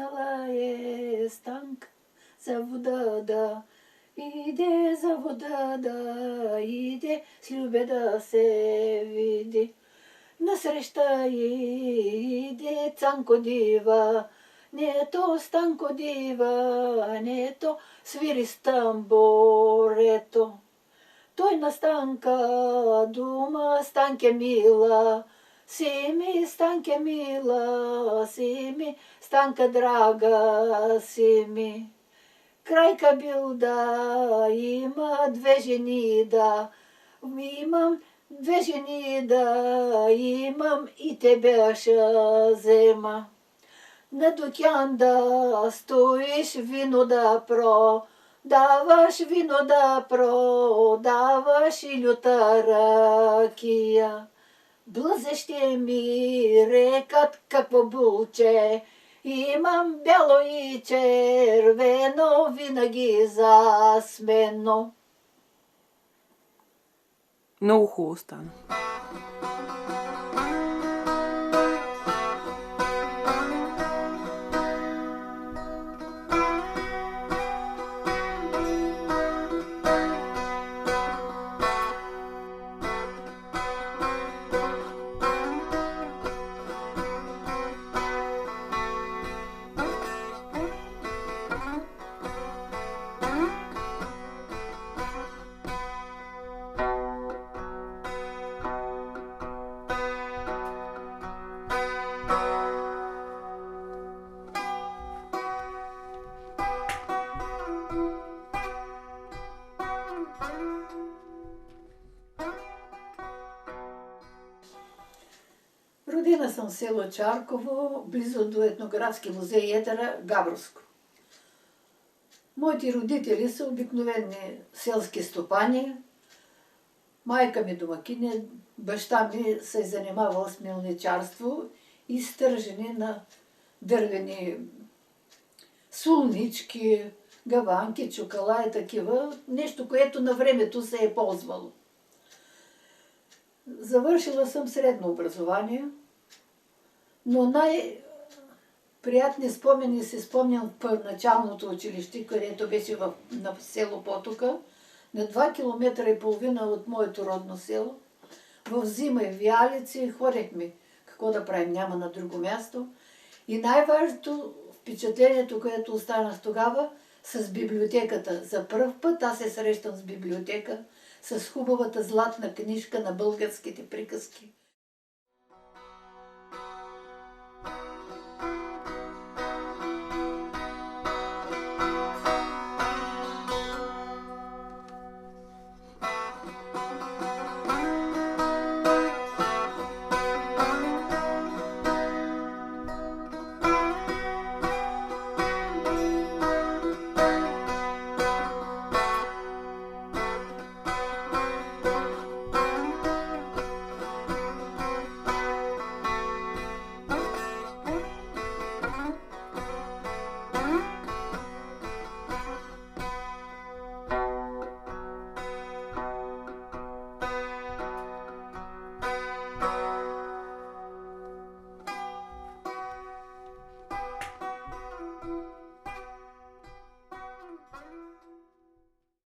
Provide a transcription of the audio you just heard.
тръгнала е Станка за вода да иде, за вода да иде, с Любе да се види. Насреща иде Цанко дива, не то Станко дива, не то свири с тамбурето. Той на Станка дума, Станке мила, си ми, Станке мила, си ми, Станка драга, си ми. Крайка бил да има две жени да, имам две жени да имам и тебе ще взема. На дукян да стоиш, вино да продаваш, вино да продаваш и люта ракия. Блъзещи ми рекат какво булче, имам бяло и червено, винаги засмено. Много хубаво стана. Родена съм в село Чарково, близо до етнографски музей Етера, Габровско. Моите родители са обикновени селски стопани. Майка ми домакиня, баща ми се е занимавал с мелничарство и с тържене на дървени сулнички, гаванки, чокала и такива. Нещо, което на времето се е ползвало. Завършила съм средно образование, но най-приятни спомени си спомням в първоначалното училище, където беше на село Потока, на 2,5 км от моето родно село. В зима и вялици ходехме какво да правим, няма на друго място. И най-важното впечатлението, което останах тогава, с библиотеката. За пръв път аз се срещам с библиотека, с хубавата златна книжка на българските приказки.